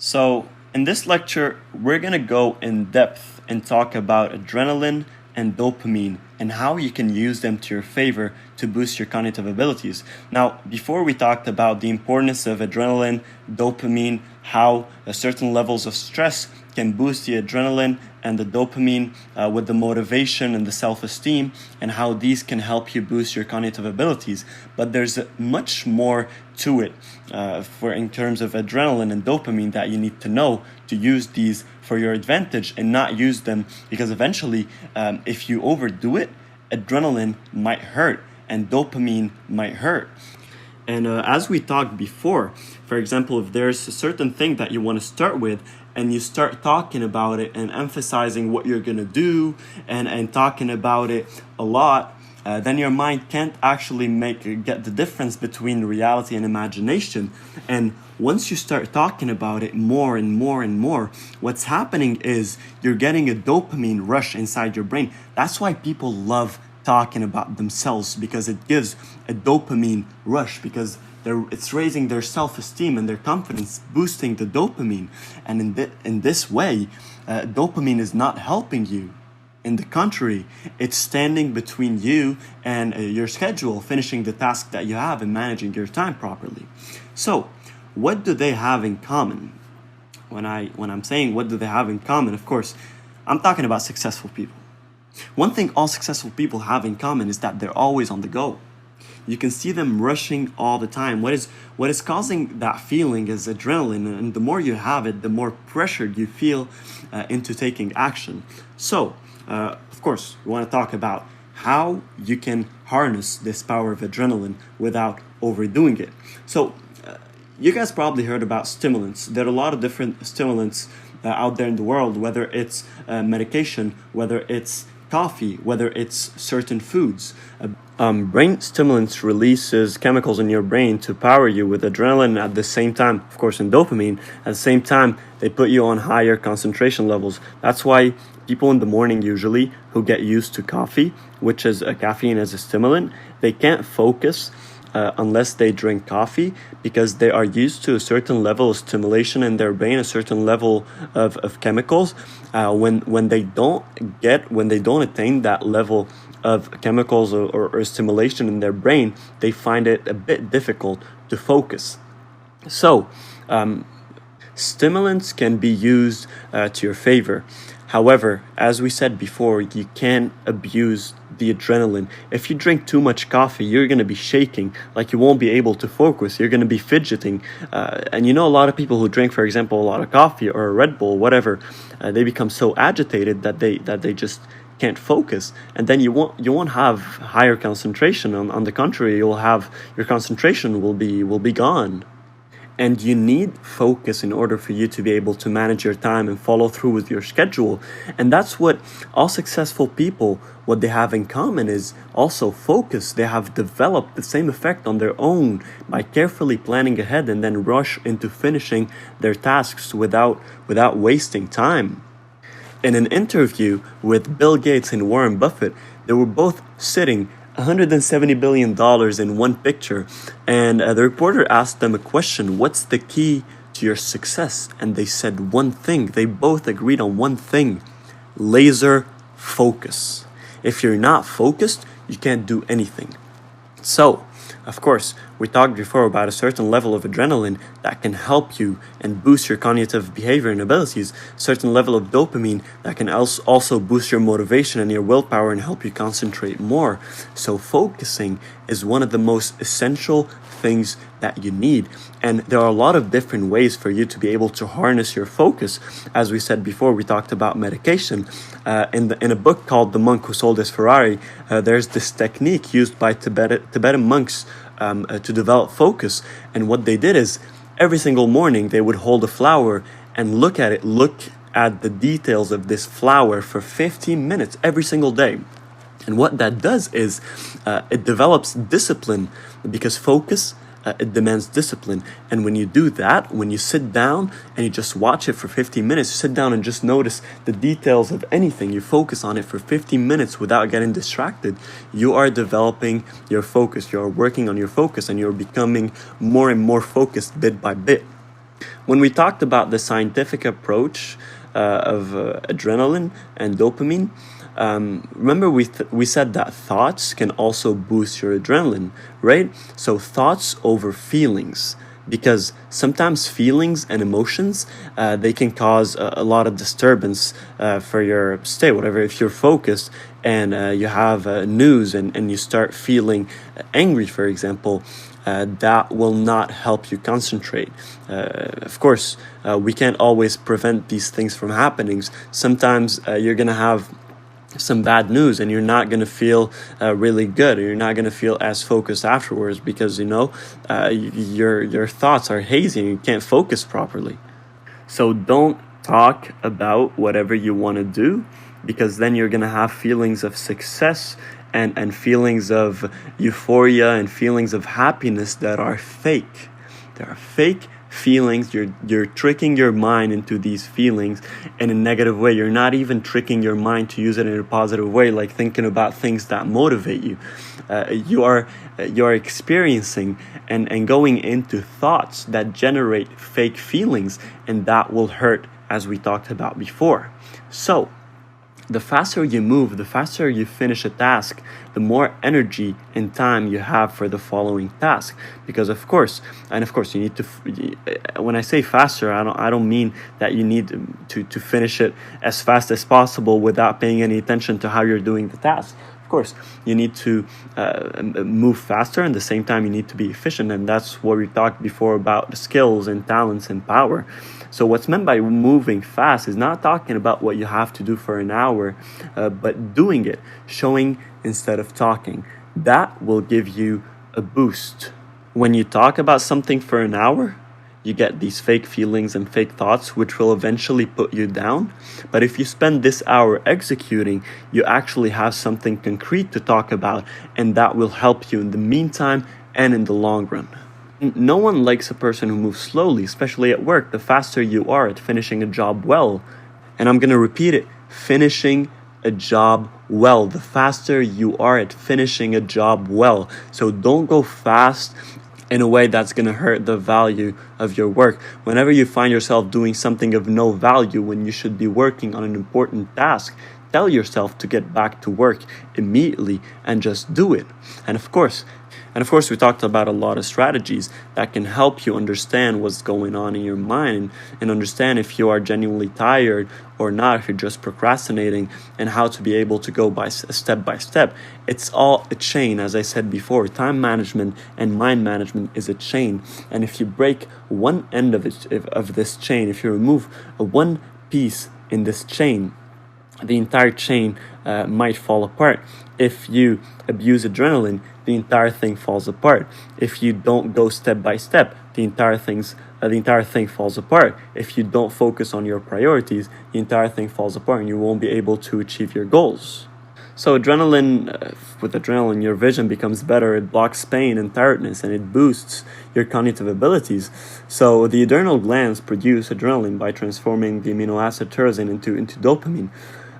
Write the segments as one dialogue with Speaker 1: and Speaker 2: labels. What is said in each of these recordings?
Speaker 1: So, in this lecture, we're going to go in depth and talk about adrenaline and dopamine and how you can use them to your favor to boost your cognitive abilities. Now, before we talked about the importance of adrenaline, dopamine, how certain levels of stress can boost the adrenaline and the dopamine with the motivation and the self-esteem, and how these can help you boost your cognitive abilities. But there's much more to it for in terms of adrenaline and dopamine that you need to know to use these for your advantage and not use them, because eventually if you overdo it, adrenaline might hurt and dopamine might hurt. And as we talked before, for example, if there's a certain thing that you want to start with and you start talking about it and emphasizing what you're going to do and talking about it a lot, then your mind can't actually get the difference between reality and imagination. And once you start talking about it more and more and more, what's happening is you're getting a dopamine rush inside your brain. That's why people love talking about themselves, because it gives a dopamine rush, because it's raising their self-esteem and their confidence, boosting the dopamine. And in this way, dopamine is not helping you. In the contrary, it's standing between you and your schedule, finishing the task that you have and managing your time properly. So, what do they have in common? When I'm saying what do they have in common, of course, I'm talking about successful people. One thing all successful people have in common is that they're always on the go. You can see them rushing all the time. What is causing that feeling is adrenaline, and the more you have it, the more pressured you feel into taking action. So, of course, we want to talk about how you can harness this power of adrenaline without overdoing it. So, you guys probably heard about stimulants. There are a lot of different stimulants out there in the world, whether it's medication, whether it's coffee, whether it's certain foods. Brain stimulants releases chemicals in your brain to power you with adrenaline at the same time, of course, and dopamine. At the same time, they put you on higher concentration levels. That's why people in the morning usually who get used to coffee, which is a caffeine as a stimulant, they can't focus unless they drink coffee, because they are used to a certain level of stimulation in their brain, a certain level of chemicals. When they don't attain that level of chemicals or stimulation in their brain, they find it a bit difficult to focus. So, stimulants can be used to your favor. However, as we said before, you can't abuse the adrenaline. If you drink too much coffee, you're going to be shaking, like you won't be able to focus. You're going to be fidgeting. And you know, a lot of people who drink, for example, a lot of coffee or a Red Bull, whatever, they become so agitated that they just can't focus. And then you won't have higher concentration. On the contrary, your concentration will be gone. And you need focus in order for you to be able to manage your time and follow through with your schedule. And that's what all successful people, what they have in common is also focus. They have developed the same effect on their own by carefully planning ahead and then rush into finishing their tasks without wasting time. In an interview with Bill Gates and Warren Buffett, they were both sitting $170 billion in one picture, and the reporter asked them a question: what's the key to your success? And they said one thing. They both agreed on one thing: laser focus. If you're not focused, you can't do anything. So, of course, we talked before about a certain level of adrenaline that can help you and boost your cognitive behavior and abilities, certain level of dopamine that can also boost your motivation and your willpower and help you concentrate more. So focusing is one of the most essential things that you need. And there are a lot of different ways for you to be able to harness your focus. As we said before, we talked about medication. In a book called The Monk Who Sold His Ferrari, there's this technique used by Tibetan monks to develop focus. And what they did is every single morning they would hold a flower and look at the details of this flower for 15 minutes every single day. And what that does is it develops discipline, because focus it demands discipline. And when you do that, when you sit down and you just watch it for 15 minutes, you sit down and just notice the details of anything, you focus on it for 15 minutes without getting distracted, you are developing your focus, you're working on your focus, and you're becoming more and more focused bit by bit. When we talked about the scientific approach of adrenaline and dopamine, remember we said that thoughts can also boost your adrenaline, right? So thoughts over feelings, because sometimes feelings and emotions they can cause a lot of disturbance for your state, whatever. If you're focused and you have news and you start feeling angry, for example, that will not help you concentrate. Of course, we can't always prevent these things from happening. Sometimes you're gonna have some bad news and you're not going to feel really good, or you're not going to feel as focused afterwards, because your thoughts are hazy and you can't focus properly. So don't talk about whatever you want to do, because then you're going to have feelings of success and feelings of euphoria and feelings of happiness that are fake. They are fake feelings. You're tricking your mind into these feelings in a negative way. You're not even tricking your mind to use it in a positive way, like thinking about things that motivate you. You are experiencing and going into thoughts that generate fake feelings, and that will hurt, as we talked about before. So the faster you move, the faster you finish a task, the more energy and time you have for the following task. Because of course, you need to, when I say faster, I don't mean that you need to finish it as fast as possible without paying any attention to how you're doing the task. Of course, you need to move faster, and at the same time you need to be efficient, and that's what we talked before about the skills and talents and power. So what's meant by moving fast is not talking about what you have to do for an hour, but doing it, showing instead of talking. That will give you a boost. When you talk about something for an hour, you get these fake feelings and fake thoughts, which will eventually put you down. But if you spend this hour executing, you actually have something concrete to talk about, and that will help you in the meantime and in the long run. No one likes a person who moves slowly, especially at work. The faster you are at finishing a job well, and I'm going to repeat it, finishing a job well. The faster you are at finishing a job well. So don't go fast in a way that's going to hurt the value of your work. Whenever you find yourself doing something of no value when you should be working on an important task, tell yourself to get back to work immediately and just do it. And of course, we talked about a lot of strategies that can help you understand what's going on in your mind and understand if you are genuinely tired or not, if you're just procrastinating, and how to be able to go by step by step. It's all a chain, as I said before. Time management and mind management is a chain. And if you break one end of this chain, if you remove one piece in this chain, the entire chain might fall apart. If you abuse adrenaline, the entire thing falls apart. If you don't go step by step, the entire thing falls apart. If you don't focus on your priorities, the entire thing falls apart, and you won't be able to achieve your goals. So with adrenaline, your vision becomes better. It blocks pain and tiredness, and it boosts your cognitive abilities. So the adrenal glands produce adrenaline by transforming the amino acid tyrosine into dopamine.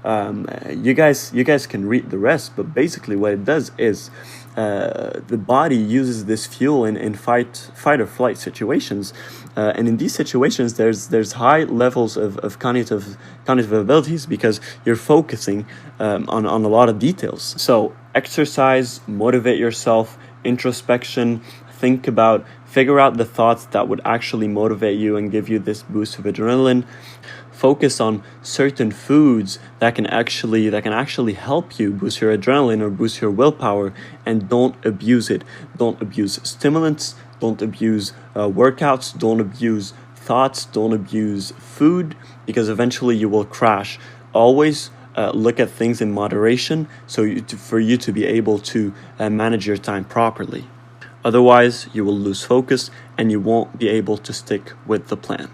Speaker 1: You guys can read the rest, but basically what it does is the body uses this fuel in fight or flight situations, and in these situations there's high levels of cognitive abilities, because you're focusing on a lot of details. So exercise, motivate yourself, introspection, figure out the thoughts that would actually motivate you and give you this boost of adrenaline. Focus on certain foods that can actually help you boost your adrenaline or boost your willpower, and don't abuse it. Don't abuse stimulants, don't abuse workouts, don't abuse thoughts, don't abuse food, because eventually you will crash. Always look at things in moderation, for you to be able to manage your time properly. Otherwise, you will lose focus and you won't be able to stick with the plan.